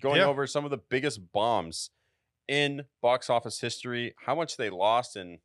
going Yeah. over some of the biggest bombs in box office history, how much they lost, and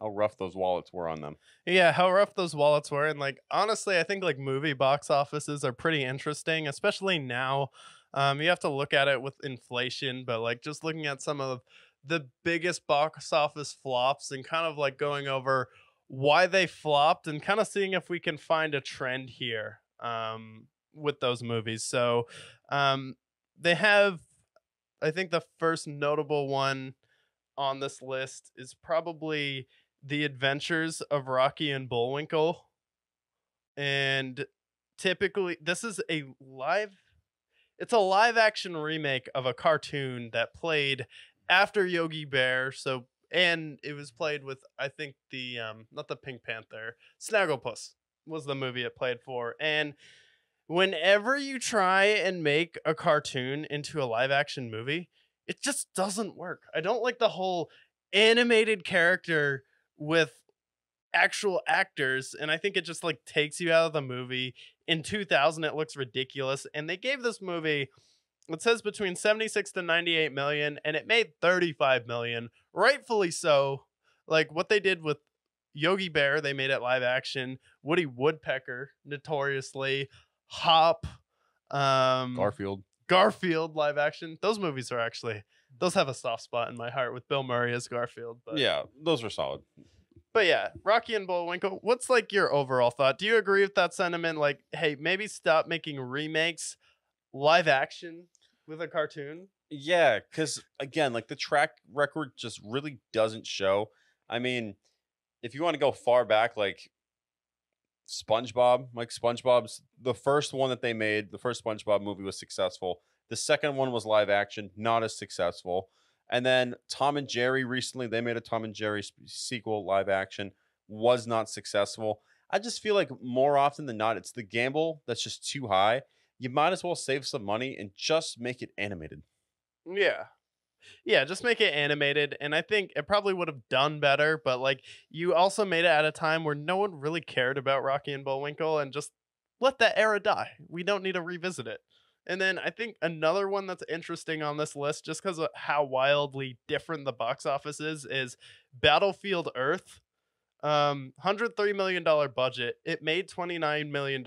how rough those wallets were on them. Yeah, how rough those wallets were. And like honestly, I think like movie box offices are pretty interesting, especially now. You have to look at it with inflation, but like just looking at some of the biggest box office flops and kind of like going over why they flopped and kind of seeing if we can find a trend here with those movies. So um, they have, I think the first notable one on this list is probably The Adventures of Rocky and Bullwinkle. And typically this is a live action remake of a cartoon that played after Yogi Bear. So and it was played with I think the not the Pink Panther, Snagglepuss was the movie it played for. And whenever you try and make a cartoon into a live action movie, it just doesn't work. I don't like the whole animated character with actual actors, and I think it just like takes you out of the movie. In 2000 it looks ridiculous, and they gave this movie, it says between 76 to 98 million, and it made 35 million, rightfully so. Like what they did with Yogi Bear, they made it live action. Woody Woodpecker, notoriously, Hop, um, Garfield. Garfield live action. Those movies are actually, those have a soft spot in my heart with Bill Murray as Garfield. Yeah, those were solid. But yeah, Rocky and Bullwinkle. What's like your overall thought? Do you agree with that sentiment? Like, hey, maybe stop making remakes live action with a cartoon. Yeah, because again, like the track record just really doesn't show. I mean, if you want to go far back, like SpongeBob's the first one that they made, the first SpongeBob movie was successful. The second one was live action, not as successful. And then Tom and Jerry recently, they made a Tom and Jerry sequel live action, was not successful. I just feel like more often than not, it's the gamble that's just too high. You might as well save some money and just make it animated. Yeah. Yeah, just make it animated. And I think it probably would have done better, but like you also made it at a time where no one really cared about Rocky and Bullwinkle, and just let that era die. We don't need to revisit it. And then I think another one that's interesting on this list, just because of how wildly different the box office is Battlefield Earth. $103 million budget. It made $29 million,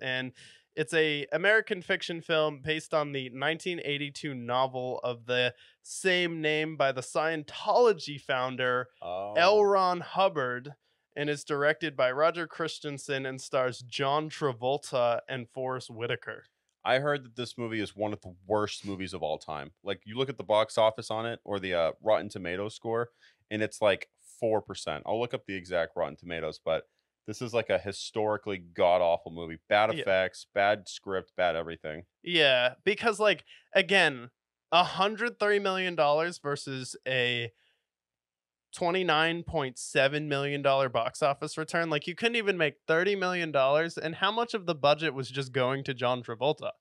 and it's a American fiction film based on the 1982 novel of the same name by the Scientology founder L. Oh. Ron Hubbard, and is directed by Roger Christensen and stars John Travolta and Forrest Whitaker. I heard that this movie is one of the worst movies of all time. Like you look at the box office on it or the Rotten Tomatoes score, and it's like 4%. I'll look up the exact Rotten Tomatoes, but this is like a historically god awful movie. Bad Yeah. effects, bad script, bad everything. Yeah, because like again, $103 million versus a $29.7 million box office return. Like you couldn't even make $30 million, and how much of the budget was just going to John Travolta?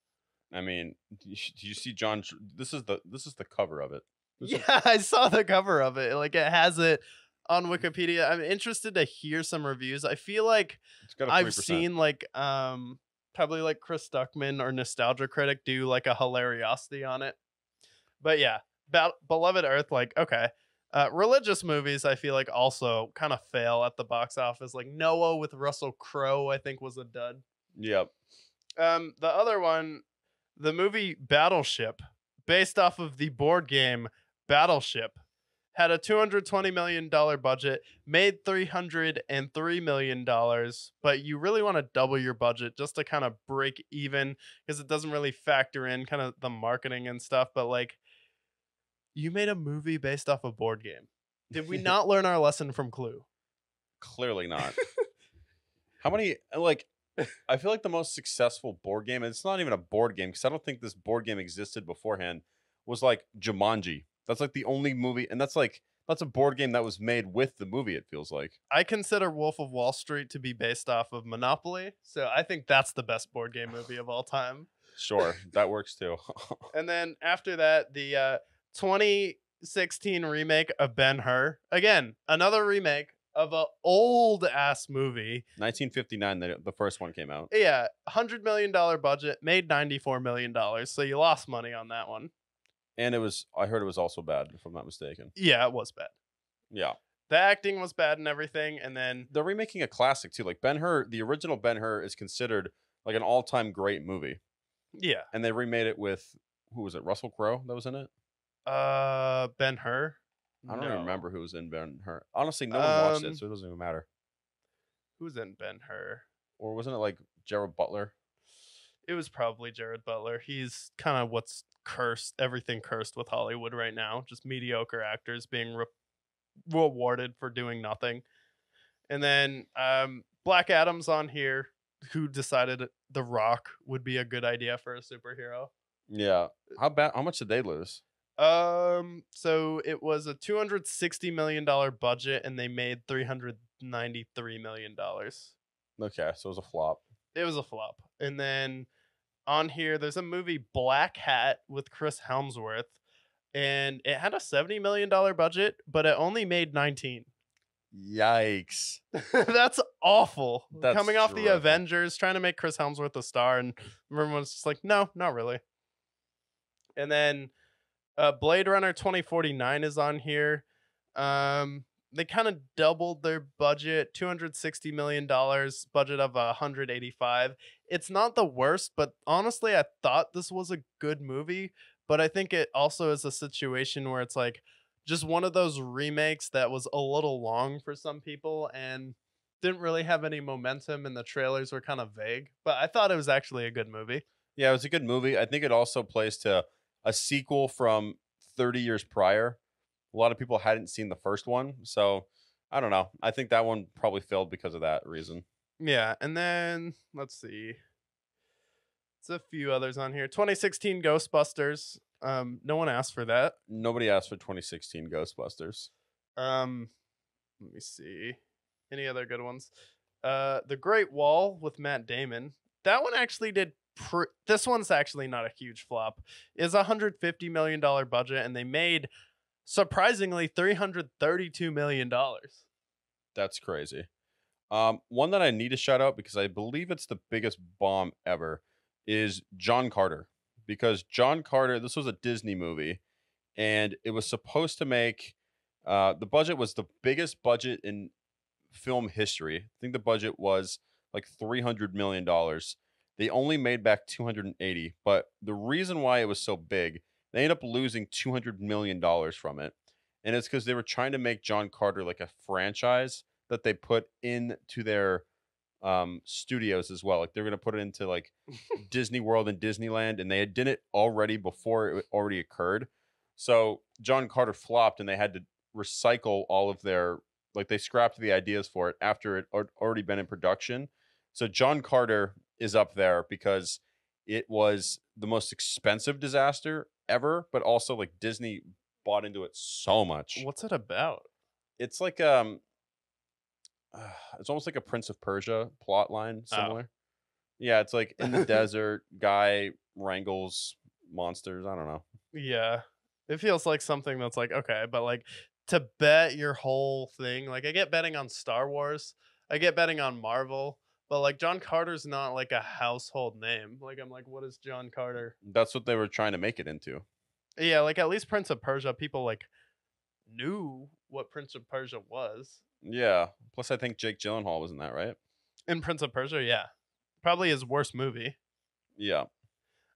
I mean, do you see John? This is the cover of it. This is, Yeah, I saw the cover of it. Like it has it on Wikipedia. I'm interested to hear some reviews. I feel like it's got a I've 3%. seen like probably like Chris Stuckman or Nostalgia Critic do like a hilariosity on it. But yeah, Beloved Earth, like okay. Religious movies, I feel like also kind of fail at the box office. Like Noah with Russell Crowe, I think was a dud. Yep. The other one, the movie Battleship, based off of the board game Battleship, had a $220 million budget, made $303 million, but you really want to double your budget just to kind of break even because it doesn't really factor in kind of the marketing and stuff. But like, you made a movie based off a board game. Did we not learn our lesson from Clue? Clearly not. How many like? I feel like the most successful board game, and it's not even a board game because I don't think this board game existed beforehand, was like Jumanji. That's like the only movie, and that's a board game that was made with the movie, it feels like. I consider Wolf of Wall Street to be based off of Monopoly, so I think that's the best board game movie of all time. Sure, that works too. And then after that, the 2016 remake of Ben-Hur. Again, another remake of a old ass movie. 1959, the first one came out. Yeah, $100 million budget, made $94 million. So you lost money on that one. And I heard it was also bad, if I'm not mistaken. Yeah, it was bad. Yeah. The acting was bad and everything, and then They're remaking a classic too. Like Ben-Hur, the original Ben-Hur is considered like an all-time great movie. yeah, And they remade it with, who was it? Russell Crowe that was in it? Ben-Hur. I don't even No, remember who was in Ben-Hur. Honestly, no one watched it, um, so it doesn't even matter. who's in Ben-Hur? Or wasn't it like Gerald Butler? It was probably Jared Butler. He's kind of what's cursed, everything cursed with Hollywood right now. Just mediocre actors being rewarded for doing nothing. And then Black Adam's on here, who decided The Rock would be a good idea for a superhero. Yeah. How much did they lose? So it was a $260 million budget, and they made $393 million. Okay, so it was a flop. It was a flop. And then on here, there's a movie Black Hat with Chris Helmsworth, and it had a $70 million budget, but it only made 19. Yikes. That's awful. That's Coming off the terrific. Avengers, trying to make Chris Helmsworth a star, and everyone's just like, no, not really. And then Blade Runner 2049 is on here. They kind of doubled their budget, $260 million, budget of 185. It's not the worst, but honestly, I thought this was a good movie. But I think it also is a situation where it's like just one of those remakes that was a little long for some people and didn't really have any momentum, and the trailers were kind of vague. But I thought it was actually a good movie. Yeah, it was a good movie. I think it also plays to a sequel from 30 years prior. A lot of people hadn't seen the first one, so I don't know. I think that one probably failed because of that reason. Yeah, and then let's see. There's a few others on here. 2016 Ghostbusters. No one asked for that. Nobody asked for 2016 Ghostbusters. Let me see. Any other good ones? The Great Wall with Matt Damon. That one actually did. This one's actually not a huge flop. It's a $150 million budget, and they made surprisingly $332 million. That's crazy. One that I need to shout out because I believe it's the biggest bomb ever is John Carter. Because John Carter, this was a Disney movie, and it was supposed to make the budget was the biggest budget in film history. I think the budget was like $300 million. They only made back 280, but the reason why it was so big, they ended up losing $200 million from it, and it's because they were trying to make John Carter like a franchise that they put into their studios as well. Like they're gonna put it into like Disney World and Disneyland, and they had did it already before it already occurred. So John Carter flopped, and they had to recycle all of their like they scrapped the ideas for it after it had already been in production. So John Carter is up there because it was the most expensive disaster ever, but also like Disney bought into it so much. What's it about? It's like it's almost like a Prince of Persia plot line similar. Yeah, it's like in the desert, guy wrangles monsters. I don't know. Yeah. It feels like something that's like, okay, but like to bet your whole thing, like I get betting on Star Wars, I get betting on Marvel, but like John Carter's not like a household name. Like I'm like, what is John Carter? That's what they were trying to make it into. Yeah, like at least Prince of Persia, people like knew what Prince of Persia was. Yeah. Plus, I think Jake Gyllenhaal was in that, right? In Prince of Persia, yeah. Probably his worst movie. Yeah.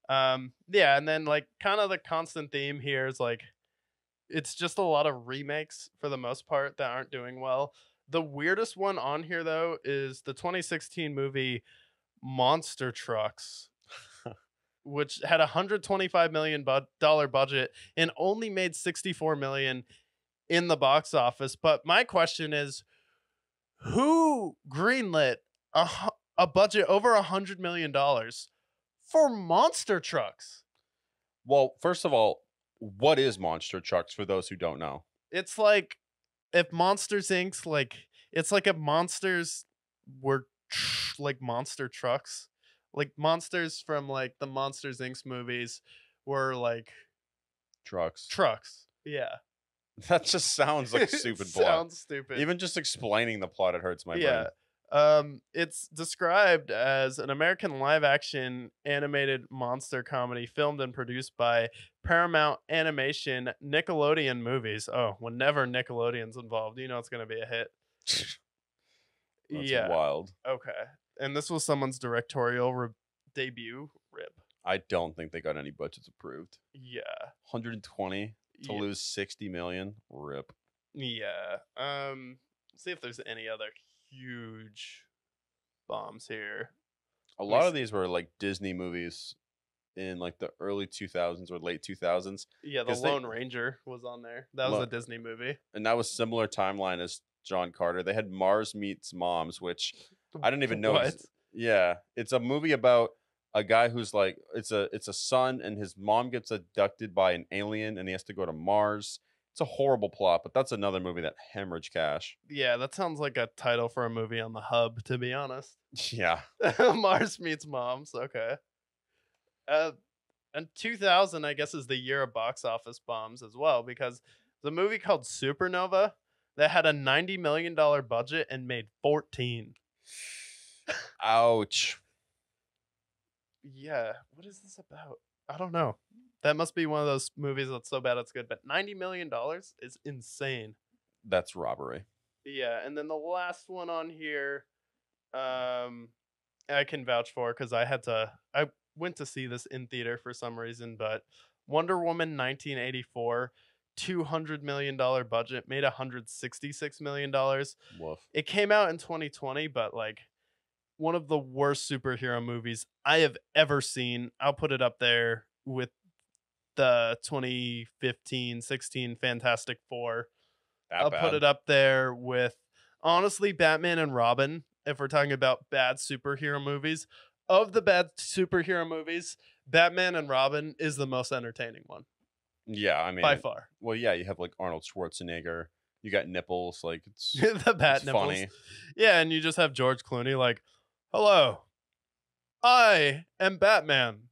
Yeah, and then like kind of the constant theme here is like it's just a lot of remakes for the most part that aren't doing well. The weirdest one on here though is the 2016 movie Monster Trucks, which had a $125 million budget and only made 64 million in the box office. But my question is, who greenlit a budget over $100 million for monster trucks? Well, first of all, what is Monster Trucks for those who don't know? It's like if Monsters Inc.'s like it's like if monsters were like monster trucks, like monsters from like the Monsters Inc. movies were like Trucks. trucks. Yeah, That just sounds like a stupid plot. Sounds stupid. Even just explaining the plot, it hurts my Yeah. brain. It's described as an American live-action animated monster comedy filmed and produced by Paramount Animation Nickelodeon Movies. Oh, whenever Nickelodeon's involved, you know it's gonna be a hit. That's Yeah. wild. Okay. And this was someone's directorial debut. Rip. I don't think they got any budgets approved. Yeah. 120 to Yeah. lose 60 million. Rip. Yeah. See if there's any other huge bombs here. A Let me lot of see. these were like Disney movies in like the early 2000s or late 2000s. Yeah, the 'Cause they- Lone Ranger was on there. That was Lo- a Disney movie. And that was similar timeline as John Carter. They had Mars Meets Moms, which I didn't even know. What? Yeah, it's a movie about a guy who's like it's a son and his mom gets abducted by an alien and he has to go to Mars. It's a horrible plot, but that's another movie that hemorrhaged cash. Yeah, that sounds like a title for a movie on the Hub, to be honest. Yeah. Mars meets Moms. Okay. Uh, and 2000, I guess, is the year of box office bombs as well, because the movie called Supernova that had a $90 million budget and made 14. Ouch. Yeah, what is this about? I don't know. That must be one of those movies that's so bad it's good, but $90 million is insane. That's robbery. Yeah, and then the last one on here, I can vouch for because I went to see this in theater for some reason, but Wonder Woman 1984, $200 million budget, made $166 million. Woof. It came out in 2020, but like one of the worst superhero movies I have ever seen. I'll put it up there with the 2015-16 Fantastic Four. That I'll bad. put it up there with honestly Batman and Robin. If we're talking about bad superhero movies, of the bad superhero movies, Batman and Robin is the most entertaining one Yeah, I mean, by far. well, yeah, you have like Arnold Schwarzenegger. You got nipples, like it's The bat it's nipples. funny. Yeah, and you just have George Clooney like, "Hello, I am Batman."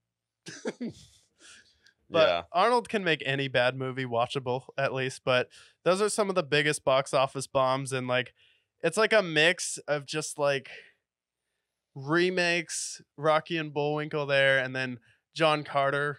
But Yeah, Arnold can make any bad movie watchable, at least. But those are some of the biggest box office bombs, and like, it's like a mix of just like remakes, Rocky and Bullwinkle there, and then John Carter